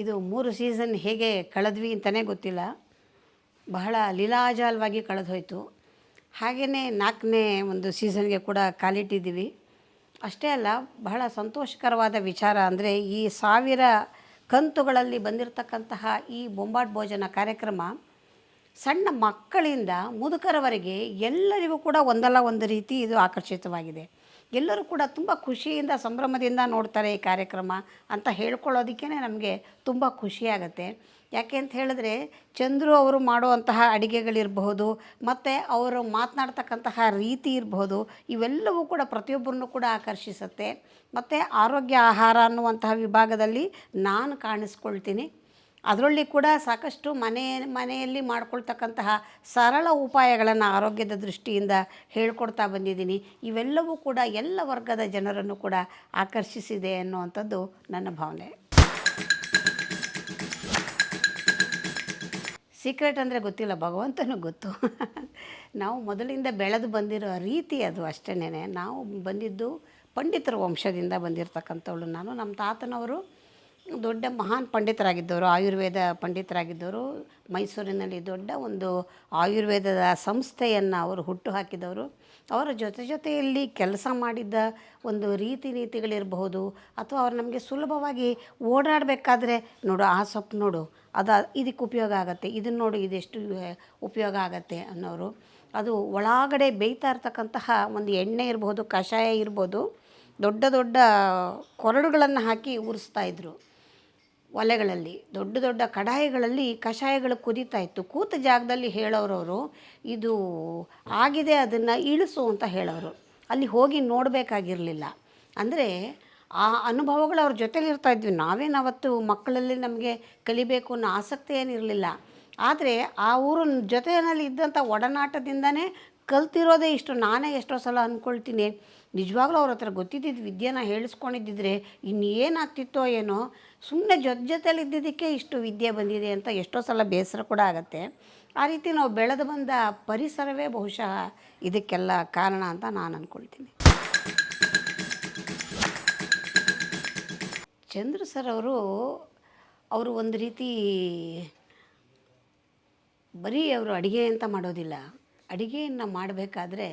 ಇದು 3 ಸೀಸನ್ ಹೇಗೆ ಕಳೆದ್ವಿ ಅಂತಲೇ ಗೊತ್ತಿಲ್ಲ. ಬಹಳ ಲೀಲಾಜಾಲವಾಗಿ ಕಳೆದು ಹೋಯಿತು. ಹಾಗೆಯೇ 4ನೇ ಒಂದು ಸೀಸನ್ಗೆ ಕೂಡ ಕಾಲಿಟ್ಟಿದ್ದೀವಿ. ಅಷ್ಟೇ ಅಲ್ಲ, ಬಹಳ ಸಂತೋಷಕರವಾದ ವಿಚಾರ ಅಂದರೆ ಈ 1000 ಕಂತುಗಳಲ್ಲಿ ಬಂದಿರತಕ್ಕಂತಹ ಈ ಬೊಂಬಾಟ್ ಭೋಜನ ಕಾರ್ಯಕ್ರಮ ಸಣ್ಣ ಮಕ್ಕಳಿಂದ ಮುದುಕರವರೆಗೆ ಎಲ್ಲರಿಗೂ ಕೂಡ ಒಂದಲ್ಲ ಒಂದು ರೀತಿ ಇದು ಆಕರ್ಷಿತವಾಗಿದೆ. ಎಲ್ಲರೂ ಕೂಡ ತುಂಬ ಖುಷಿಯಿಂದ ಸಂಭ್ರಮದಿಂದ ನೋಡ್ತಾರೆ ಈ ಕಾರ್ಯಕ್ರಮ ಅಂತ ಹೇಳ್ಕೊಳ್ಳೋದಕ್ಕೇ ನಮಗೆ ತುಂಬ ಖುಷಿಯಾಗತ್ತೆ. ಯಾಕೆ ಅಂತ ಹೇಳಿದ್ರೆ, ಚಂದ್ರು ಅವರು ಮಾಡುವಂತಹ ಅಡುಗೆಗಳಿರಬಹುದು, ಮತ್ತು ಅವರು ಮಾತನಾಡ್ತಕ್ಕಂತಹ ರೀತಿ ಇರಬಹುದು, ಇವೆಲ್ಲವೂ ಕೂಡ ಪ್ರತಿಯೊಬ್ಬರನ್ನು ಕೂಡ ಆಕರ್ಷಿಸುತ್ತೆ. ಮತ್ತು ಆರೋಗ್ಯ ಆಹಾರ ಅನ್ನುವಂತಹ ವಿಭಾಗದಲ್ಲಿ ನಾನು ಕಾಣಿಸ್ಕೊಳ್ತೀನಿ. ಅದರಲ್ಲಿ ಕೂಡ ಸಾಕಷ್ಟು ಮನೆಯಲ್ಲಿ ಮಾಡ್ಕೊಳ್ತಕ್ಕಂತಹ ಸರಳ ಉಪಾಯಗಳನ್ನು ಆರೋಗ್ಯದ ದೃಷ್ಟಿಯಿಂದ ಹೇಳ್ಕೊಡ್ತಾ ಬಂದಿದ್ದೀನಿ. ಇವೆಲ್ಲವೂ ಕೂಡ ಎಲ್ಲ ವರ್ಗದ ಜನರನ್ನು ಕೂಡ ಆಕರ್ಷಿಸಿದೆ ಅನ್ನುವಂಥದ್ದು ನನ್ನ ಭಾವನೆ. ಸೀಕ್ರೆಟ್ ಅಂದರೆ ಗೊತ್ತಿಲ್ಲ, ಭಗವಂತನಿಗೆ ಗೊತ್ತು. ನಾವು ಮೊದಲಿಂದ ಬೆಳೆದು ಬಂದಿರೋ ರೀತಿ ಅದು ಅಷ್ಟೇನೆ. ನಾವು ಬಂದಿದ್ದು ಪಂಡಿತರ ವಂಶದಿಂದ ಬಂದಿರತಕ್ಕಂಥವಳು ನಾನು. ನಮ್ಮ ತಾತನವರು ದೊಡ್ಡ ಮಹಾನ್ ಪಂಡಿತರಾಗಿದ್ದವರು, ಆಯುರ್ವೇದ ಪಂಡಿತರಾಗಿದ್ದವರು. ಮೈಸೂರಿನಲ್ಲಿ ದೊಡ್ಡ ಒಂದು ಆಯುರ್ವೇದದ ಸಂಸ್ಥೆಯನ್ನು ಅವರು ಹುಟ್ಟು ಹಾಕಿದವರು. ಅವರ ಜೊತೆಯಲ್ಲಿ ಕೆಲಸ ಮಾಡಿದ್ದ ಒಂದು ನೀತಿಗಳಿರಬಹುದು, ಅಥವಾ ಅವ್ರು ನಮಗೆ ಸುಲಭವಾಗಿ ಓಡಾಡಬೇಕಾದ್ರೆ ನೋಡು ಆ ಸೊಪ್ಪು ನೋಡು, ಇದಕ್ಕೆ ಉಪಯೋಗ ಆಗುತ್ತೆ, ಇದನ್ನು ನೋಡು ಇದೆಷ್ಟು ಉಪಯೋಗ ಆಗತ್ತೆ ಅನ್ನೋರು. ಅದು ಒಳಗಡೆ ಬೇಯ್ತಾ ಇರ್ತಕ್ಕಂತಹ ಒಂದು ಎಣ್ಣೆ ಇರ್ಬೋದು, ಕಷಾಯ ಇರ್ಬೋದು, ದೊಡ್ಡ ದೊಡ್ಡ ಕೊರಡುಗಳನ್ನು ಹಾಕಿ ಉರಿಸ್ತಾಯಿದ್ರು. ಒಲೆಗಳಲ್ಲಿ ದೊಡ್ಡ ದೊಡ್ಡ ಕಡಾಯಿಗಳಲ್ಲಿ ಕಷಾಯಗಳು ಕುದೀತಾ ಇತ್ತು. ಕೂತ ಜಾಗದಲ್ಲಿ ಹೇಳೋರವರು, ಇದು ಆಗಿದೆ ಅದನ್ನು ಇಳಿಸು ಅಂತ ಹೇಳೋರು. ಅಲ್ಲಿ ಹೋಗಿ ನೋಡಬೇಕಾಗಿರಲಿಲ್ಲ. ಅಂದರೆ ಆ ಅನುಭವಗಳು ಅವ್ರ ಜೊತೆಲಿ ಇರ್ತಾಯಿದ್ವಿ. ನಾವೇನವತ್ತು ಮಕ್ಕಳಲ್ಲಿ ನಮಗೆ ಕಲಿಬೇಕು ಅನ್ನೋ ಆಸಕ್ತಿ ಏನಿರಲಿಲ್ಲ. ಆದರೆ ಆ ಊರಿನ ಜೊತೆಯಲ್ಲಿ ಇದ್ದಂಥ ಒಡನಾಟದಿಂದನೇ ಕಲ್ತಿರೋದೇ ಇಷ್ಟು. ನಾನೇ ಎಷ್ಟೋ ಸಲ ಅಂದ್ಕೊಳ್ತೀನಿ, ನಿಜವಾಗ್ಲೂ ಅವ್ರ ಹತ್ರ ಗೊತ್ತಿದ್ದಿದ್ದು ವಿದ್ಯೆನ ಹೇಳಿಸ್ಕೊಂಡಿದ್ದಿದ್ರೆ ಇನ್ನೇನಾಗ್ತಿತ್ತೋ ಏನೋ. ಸುಮ್ಮನೆ ಜೊತೆಲಿ ಇದ್ದಿದ್ದಕ್ಕೆ ಇಷ್ಟು ವಿದ್ಯೆ ಬಂದಿದೆ ಅಂತ ಎಷ್ಟೋ ಸಲ ಬೇಸರ ಕೂಡ ಆಗುತ್ತೆ. ಆ ರೀತಿ ನಾವು ಬೆಳೆದು ಬಂದ ಪರಿಸರವೇ ಬಹುಶಃ ಇದಕ್ಕೆಲ್ಲ ಕಾರಣ ಅಂತ ನಾನು ಅಂದ್ಕೊಳ್ತೀನಿ. ಚಂದ್ರು ಸರ್ ಅವರು ಒಂದು ರೀತಿ ಬರೀ ಅವರು ಅಡುಗೆ ಅಂತ ಮಾಡೋದಿಲ್ಲ. ಅಡುಗೆಯನ್ನು ಮಾಡಬೇಕಾದ್ರೆ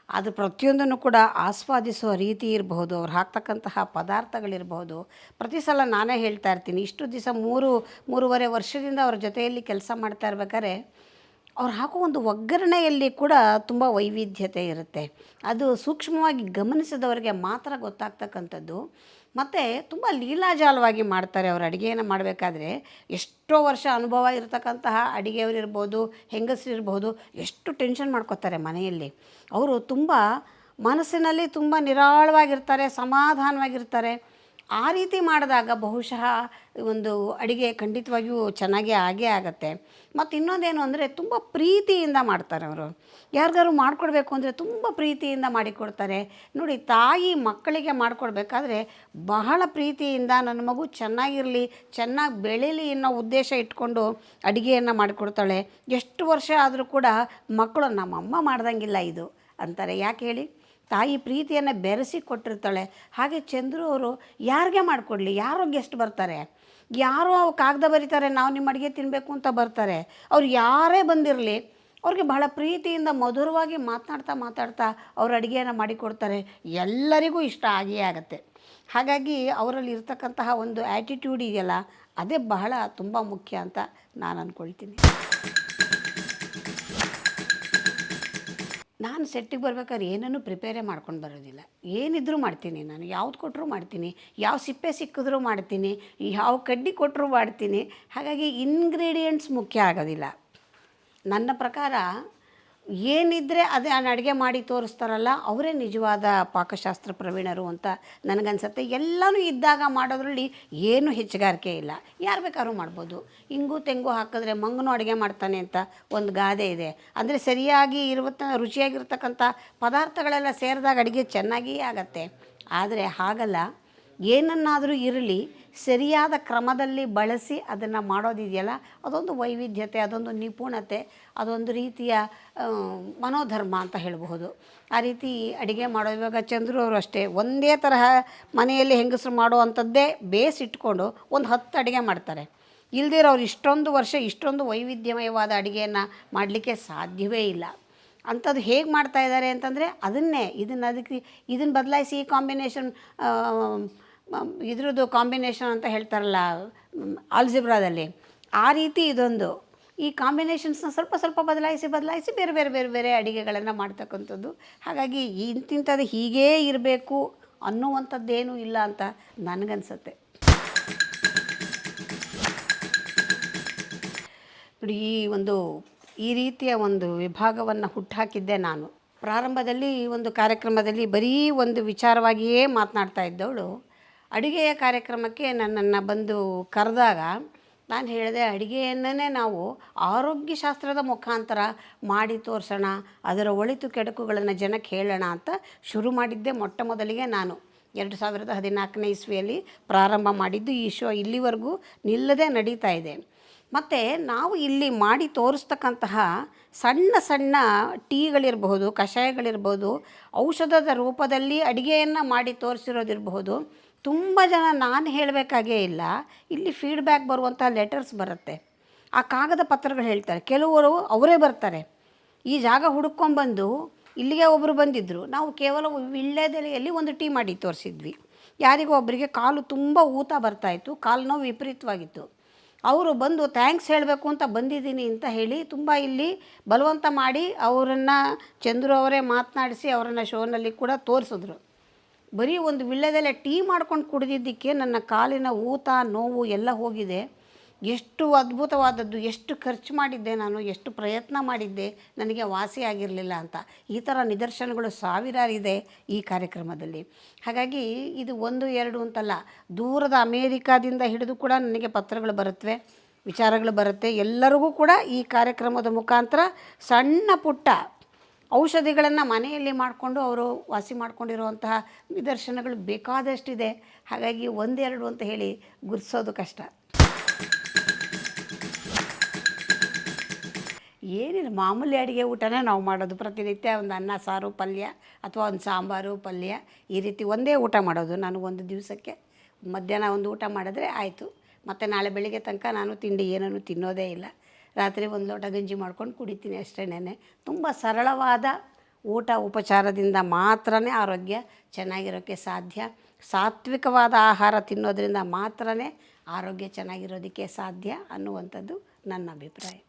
ಅದು ಪ್ರತಿಯೊಂದನ್ನು ಕೂಡ ಆಸ್ವಾದಿಸೋ ರೀತಿ ಇರಬಹುದು, ಅವ್ರು ಹಾಕ್ತಕ್ಕಂತಹ ಪದಾರ್ಥಗಳಿರ್ಬೋದು. ಪ್ರತಿ ಸಲ ನಾನೇ ಹೇಳ್ತಾ ಇರ್ತೀನಿ, ಇಷ್ಟು ದಿವಸ 3.5 ವರ್ಷದಿಂದ ಅವ್ರ ಜೊತೆಯಲ್ಲಿ ಕೆಲಸ ಮಾಡ್ತಾ ಇರ್ಬೇಕಾದ್ರೆ ಅವ್ರು ಹಾಕೋ ಒಂದು ಒಗ್ಗರಣೆಯಲ್ಲಿ ಕೂಡ ತುಂಬ ವೈವಿಧ್ಯತೆ ಇರುತ್ತೆ. ಅದು ಸೂಕ್ಷ್ಮವಾಗಿ ಗಮನಿಸಿದವರಿಗೆ ಮಾತ್ರ ಗೊತ್ತಾಗ್ತಕ್ಕಂಥದ್ದು. ಮತ್ತು ತುಂಬ ಲೀಲಾಜಾಲವಾಗಿ ಮಾಡ್ತಾರೆ ಅವರು ಅಡುಗೆಯನ್ನು ಮಾಡಬೇಕಾದ್ರೆ. ಎಷ್ಟೋ ವರ್ಷ ಅನುಭವ ಇರತಕ್ಕಂತಹ ಅಡುಗೆಯವರಿರ್ಬೋದು, ಹೆಂಗಸರಿರ್ಬೋದು, ಎಷ್ಟು ಟೆನ್ಷನ್ ಮಾಡ್ಕೋತಾರೆ ಮನೆಯಲ್ಲಿ. ಅವರು ತುಂಬ ಮನಸ್ಸಿನಲ್ಲಿ ತುಂಬ ನಿರಾಳವಾಗಿರ್ತಾರೆ, ಸಮಾಧಾನವಾಗಿರ್ತಾರೆ. ಆ ರೀತಿ ಮಾಡಿದಾಗ ಬಹುಶಃ ಒಂದು ಅಡುಗೆ ಖಂಡಿತವಾಗಿಯೂ ಚೆನ್ನಾಗೇ ಆಗತ್ತೆ. ಮತ್ತು ಇನ್ನೊಂದೇನು ಅಂದರೆ ತುಂಬ ಪ್ರೀತಿಯಿಂದ ಮಾಡ್ತಾರೆ ಅವರು. ಯಾರಿಗಾರು ಮಾಡಿಕೊಡ್ಬೇಕು ಅಂದರೆ ತುಂಬ ಪ್ರೀತಿಯಿಂದ ಮಾಡಿಕೊಡ್ತಾರೆ. ನೋಡಿ, ತಾಯಿ ಮಕ್ಕಳಿಗೆ ಮಾಡಿಕೊಡ್ಬೇಕಾದ್ರೆ ಬಹಳ ಪ್ರೀತಿಯಿಂದ ನನ್ನ ಮಗು ಚೆನ್ನಾಗಿರಲಿ, ಚೆನ್ನಾಗಿ ಬೆಳೀಲಿ ಅನ್ನೋ ಉದ್ದೇಶ ಇಟ್ಕೊಂಡು ಅಡುಗೆಯನ್ನು ಮಾಡಿಕೊಡ್ತಾಳೆ. ಎಷ್ಟು ವರ್ಷ ಆದರೂ ಕೂಡ ಮಕ್ಕಳು ನಮ್ಮಮ್ಮ ಮಾಡ್ದಂಗಿಲ್ಲ ಇದು ಅಂತಾರೆ. ಯಾಕೆ ಹೇಳಿ? ತಾಯಿ ಪ್ರೀತಿಯನ್ನು ಬೆರೆಸಿ ಕೊಟ್ಟಿರ್ತಾಳೆ. ಹಾಗೆ ಚಂದ್ರು ಅವರು ಯಾರಿಗೆ ಮಾಡಿಕೊಡ್ಲಿ, ಯಾರೋ ಗೆಸ್ಟ್ ಬರ್ತಾರೆ, ಯಾರೋ ಕಾಗದ ಬರೀತಾರೆ, ನಾವು ನಿಮ್ಮ ಅಡುಗೆ ತಿನ್ನಬೇಕು ಅಂತ ಬರ್ತಾರೆ. ಅವ್ರು ಯಾರೇ ಬಂದಿರಲಿ, ಅವ್ರಿಗೆ ಬಹಳ ಪ್ರೀತಿಯಿಂದ ಮಧುರವಾಗಿ ಮಾತನಾಡ್ತಾ ಅವ್ರ ಅಡುಗೆಯನ್ನು ಮಾಡಿಕೊಡ್ತಾರೆ. ಎಲ್ಲರಿಗೂ ಇಷ್ಟ ಆಗೇ ಆಗುತ್ತೆ. ಹಾಗಾಗಿ ಅವರಲ್ಲಿ ಇರ್ತಕ್ಕಂತಹ ಒಂದು ಆ್ಯಟಿಟ್ಯೂಡ್ ಇದೆಯಲ್ಲ, ಅದೇ ಬಹಳ ತುಂಬ ಮುಖ್ಯ ಅಂತ ನಾನು ಅಂದ್ಕೊಳ್ತೀನಿ. ನಾನು ಸೆಟ್ಟಿಗೆ ಬರ್ಬೇಕಾದ್ರೆ ಏನನ್ನೂ ಪ್ರಿಪೇರೇ ಮಾಡ್ಕೊಂಡು ಬರೋದಿಲ್ಲ. ಏನಿದ್ರೂ ಮಾಡ್ತೀನಿ ನಾನು, ಯಾವ್ದು ಕೊಟ್ಟರೂ ಮಾಡ್ತೀನಿ, ಯಾವ ಸಿಪ್ಪೆ ಸಿಕ್ಕಿದ್ರೂ ಮಾಡ್ತೀನಿ, ಯಾವ ಕಡ್ಡಿ ಕೊಟ್ಟರೂ ಮಾಡ್ತೀನಿ. ಹಾಗಾಗಿ ಇಂಗ್ರೀಡಿಯೆಂಟ್ಸ್ ಮುಖ್ಯ ಆಗೋದಿಲ್ಲ. ನನ್ನ ಪ್ರಕಾರ ಏನಿದ್ದರೆ ಅದೇ ಅಡುಗೆ ಮಾಡಿ ತೋರಿಸ್ತಾರಲ್ಲ, ಅವರೇ ನಿಜವಾದ ಪಾಕಶಾಸ್ತ್ರ ಪ್ರವೀಣರು ಅಂತ ನನಗನ್ಸುತ್ತೆ. ಎಲ್ಲನೂ ಇದ್ದಾಗ ಮಾಡೋದ್ರಲ್ಲಿ ಏನೂ ಹೆಚ್ಚುಗಾರಿಕೆ ಇಲ್ಲ, ಯಾರು ಬೇಕಾದ್ರೂ ಮಾಡ್ಬೋದು. ಇಂಗು ತೆಂಗು ಹಾಕಿದ್ರೆ ಮಂಗನೂ ಅಡುಗೆ ಮಾಡ್ತಾನೆ ಅಂತ ಒಂದು ಗಾದೆ ಇದೆ. ಅಂದರೆ ಸರಿಯಾಗಿ ರುಚಿಯಾಗಿರ್ತಕ್ಕಂಥ ಪದಾರ್ಥಗಳೆಲ್ಲ ಸೇರಿದಾಗ ಅಡುಗೆ ಚೆನ್ನಾಗಿಯೇ ಆಗತ್ತೆ. ಆದರೆ ಹಾಗಲ್ಲ, ಏನನ್ನಾದರೂ ಇರಲಿ ಸರಿಯಾದ ಕ್ರಮದಲ್ಲಿ ಬಳಸಿ ಅದನ್ನು ಮಾಡೋದಿದೆಯಲ್ಲ, ಅದೊಂದು ವೈವಿಧ್ಯತೆ, ಅದೊಂದು ನಿಪುಣತೆ, ಅದೊಂದು ರೀತಿಯ ಮನೋಧರ್ಮ ಅಂತ ಹೇಳಬಹುದು. ಆ ರೀತಿ ಅಡುಗೆ ಮಾಡೋ, ಇವಾಗ ಚಂದ್ರು ಅವರು ಅಷ್ಟೇ ಒಂದೇ ತರಹ ಮನೆಯಲ್ಲಿ ಹೆಂಗಸರು ಮಾಡುವಂಥದ್ದೇ ಬೇಸ್ ಇಟ್ಕೊಂಡು ಒಂದು 10 ಅಡುಗೆ ಮಾಡ್ತಾರೆ. ಇಲ್ದಿರೋ ಅವ್ರು ಇಷ್ಟೊಂದು ವರ್ಷ ಇಷ್ಟೊಂದು ವೈವಿಧ್ಯಮಯವಾದ ಅಡುಗೆಯನ್ನು ಮಾಡಲಿಕ್ಕೆ ಸಾಧ್ಯವೇ ಇಲ್ಲ. ಅಂಥದ್ದು ಹೇಗೆ ಮಾಡ್ತಾಯಿದ್ದಾರೆ ಅಂತಂದರೆ ಅದನ್ನೇ ಇದನ್ನು ಬದಲಾಯಿಸಿ ಈ ಕಾಂಬಿನೇಷನ್, ಇದ್ರದ್ದು ಕಾಂಬಿನೇಷನ್ ಅಂತ ಹೇಳ್ತಾರಲ್ಲ ಆಲ್ಜಿಬ್ರಾದಲ್ಲಿ, ಆ ರೀತಿ ಇದೊಂದು ಈ ಕಾಂಬಿನೇಷನ್ಸ್ನ ಸ್ವಲ್ಪ ಸ್ವಲ್ಪ ಬದಲಾಯಿಸಿ ಬೇರೆ ಬೇರೆ ಬೇರೆ ಬೇರೆ ಅಡುಗೆಗಳನ್ನು ಮಾಡ್ತಕ್ಕಂಥದ್ದು. ಹಾಗಾಗಿ ಇಂತಿಂಥದ್ದು ಹೀಗೇ ಇರಬೇಕು ಅನ್ನುವಂಥದ್ದೇನೂ ಇಲ್ಲ ಅಂತ ನನಗನ್ಸುತ್ತೆ. ನೋಡಿ, ಈ ರೀತಿಯ ಒಂದು ವಿಭಾಗವನ್ನು ಹುಟ್ಟುಹಾಕಿದ್ದೆ ನಾನು. ಪ್ರಾರಂಭದಲ್ಲಿ ಒಂದು ಕಾರ್ಯಕ್ರಮದಲ್ಲಿ ಬರೀ ಒಂದು ವಿಚಾರವಾಗಿಯೇ ಮಾತನಾಡ್ತಾ ಇದ್ದವಳು, ಅಡುಗೆಯ ಕಾರ್ಯಕ್ರಮಕ್ಕೆ ನನ್ನನ್ನು ಬಂದು ಕರೆದಾಗ ನಾನು ಹೇಳಿದೆ, ಅಡುಗೆಯನ್ನೇ ನಾವು ಆರೋಗ್ಯಶಾಸ್ತ್ರದ ಮುಖಾಂತರ ಮಾಡಿ ತೋರಿಸೋಣ, ಅದರ ಒಳಿತು ಕೆಡುಕುಗಳನ್ನು ಜನಕ್ಕೆ ಹೇಳೋಣ ಅಂತ ಶುರು ಮಾಡಿದ್ದೆ. ಮೊಟ್ಟ ಮೊದಲಿಗೆ ನಾನು 2014ನೇ ಇಸ್ವಿಯಲ್ಲಿ ಪ್ರಾರಂಭ ಮಾಡಿದ್ದು. ಈ ಶೋ ಇಲ್ಲಿವರೆಗೂ ನಿಲ್ಲದೆ ನಡೀತಾ ಇದೆ. ಮತ್ತು ನಾವು ಇಲ್ಲಿ ಮಾಡಿ ತೋರಿಸ್ತಕ್ಕಂತಹ ಸಣ್ಣ ಸಣ್ಣ ಟೀಗಳಿರಬಹುದು, ಕಷಾಯಗಳಿರ್ಬೋದು, ಔಷಧದ ರೂಪದಲ್ಲಿ ಅಡುಗೆಯನ್ನು ಮಾಡಿ ತೋರಿಸಿರೋದಿರಬಹುದು. ತುಂಬ ಜನ ನಾನು ಹೇಳಬೇಕಾಗೇ ಇಲ್ಲ, ಇಲ್ಲಿ ಫೀಡ್ಬ್ಯಾಕ್ ಬರುವಂಥ ಲೆಟರ್ಸ್ ಬರುತ್ತೆ, ಆ ಕಾಗದ ಪತ್ರಗಳು ಹೇಳ್ತಾರೆ. ಕೆಲವರು ಅವರೇ ಬರ್ತಾರೆ, ಈ ಜಾಗ ಹುಡುಕೊಂಬಂದು ಇಲ್ಲಿಗೆ ಒಬ್ಬರು ಬಂದಿದ್ದರು, ನಾವು ಕೇವಲ ವೀಳ್ಯದೆಲೆಯಲ್ಲಿ ಒಂದು ಟೀ ಮಾಡಿ ತೋರಿಸಿದ್ವಿ. ಯಾರಿಗೋ ಒಬ್ಬರಿಗೆ ಕಾಲು ತುಂಬ ಊತ ಬರ್ತಾಯಿತ್ತು, ಕಾಲು ನೋವು ವಿಪರೀತವಾಗಿತ್ತು. ಅವರು ಬಂದು ಥ್ಯಾಂಕ್ಸ್ ಹೇಳಬೇಕು ಅಂತ ಬಂದಿದ್ದೀನಿ ಅಂತ ಹೇಳಿ ತುಂಬ ಇಲ್ಲಿ ಬಲವಂತ ಮಾಡಿ ಅವರನ್ನು ಚಂದ್ರು ಅವರೇ ಮಾತನಾಡಿಸಿ ಅವರನ್ನು ಶೋನಲ್ಲಿ ಕೂಡ ತೋರಿಸಿದ್ರು. ಬರೀ ಒಂದು ವೀಳ್ಯದೆಲೆ ಟೀ ಮಾಡ್ಕೊಂಡು ಕುಡಿದಿದ್ದಕ್ಕೆ ನನ್ನ ಕಾಲಿನ ಊತ ನೋವು ಎಲ್ಲ ಹೋಗಿದೆ. ಎಷ್ಟು ಅದ್ಭುತವಾದದ್ದು, ಎಷ್ಟು ಖರ್ಚು ಮಾಡಿದ್ದೆ ನಾನು, ಎಷ್ಟು ಪ್ರಯತ್ನ ಮಾಡಿದ್ದೆ, ನನಗೆ ವಾಸಿ ಆಗಿರಲಿಲ್ಲ ಅಂತ. ಈ ಥರ ನಿದರ್ಶನಗಳು ಸಾವಿರಾರಿದೆ ಈ ಕಾರ್ಯಕ್ರಮದಲ್ಲಿ. ಹಾಗಾಗಿ ಇದು 1-2 ಅಂತಲ್ಲ, ದೂರದ ಅಮೇರಿಕಾದಿಂದ ಹಿಡಿದು ಕೂಡ ನನಗೆ ಪತ್ರಗಳು ಬರುತ್ತವೆ, ವಿಚಾರಗಳು ಬರುತ್ತೆ. ಎಲ್ಲರಿಗೂ ಕೂಡ ಈ ಕಾರ್ಯಕ್ರಮದ ಮುಖಾಂತರ ಸಣ್ಣ ಪುಟ್ಟ ಔಷಧಿಗಳನ್ನು ಮನೆಯಲ್ಲಿ ಮಾಡಿಕೊಂಡು ಅವರು ವಾಸಿ ಮಾಡ್ಕೊಂಡಿರುವಂತಹ ನಿದರ್ಶನಗಳು ಬೇಕಾದಷ್ಟಿದೆ. ಹಾಗಾಗಿ 1-2 ಅಂತ ಹೇಳಿ ಗುರ್ಸೋದು ಕಷ್ಟ. ಏನಿಲ್ಲ, ಮಾಮೂಲಿ ಅಡುಗೆ ಊಟನೇ ನಾವು ಮಾಡೋದು. ಪ್ರತಿನಿತ್ಯ ಒಂದು ಅನ್ನ ಸಾರು ಪಲ್ಯ ಅಥವಾ ಒಂದು ಸಾಂಬಾರು ಪಲ್ಯ, ಈ ರೀತಿ ಒಂದೇ ಊಟ ಮಾಡೋದು. ನಾನು ಒಂದು ದಿವಸಕ್ಕೆ ಮಧ್ಯಾಹ್ನ ಒಂದು ಊಟ ಮಾಡಿದ್ರೆ ಆಯಿತು. ಮತ್ತು ನಾಳೆ ಬೆಳಿಗ್ಗೆ ತನಕ ನಾನು ತಿಂಡಿ ಏನೂ ತಿನ್ನೋದೇ ಇಲ್ಲ. ರಾತ್ರಿ ಒಂದು ಲೋಟ ಗಂಜಿ ಮಾಡ್ಕೊಂಡು ಕುಡಿತೀನಿ ಅಷ್ಟೇನೆ. ತುಂಬ ಸರಳವಾದ ಊಟ ಉಪಚಾರದಿಂದ ಮಾತ್ರ ಆರೋಗ್ಯ ಚೆನ್ನಾಗಿರೋಕ್ಕೆ ಸಾಧ್ಯ. ಸಾತ್ವಿಕವಾದ ಆಹಾರ ತಿನ್ನೋದ್ರಿಂದ ಮಾತ್ರ ಆರೋಗ್ಯ ಚೆನ್ನಾಗಿರೋದಕ್ಕೆ ಸಾಧ್ಯ ಅನ್ನುವಂಥದ್ದು ನನ್ನ ಅಭಿಪ್ರಾಯ.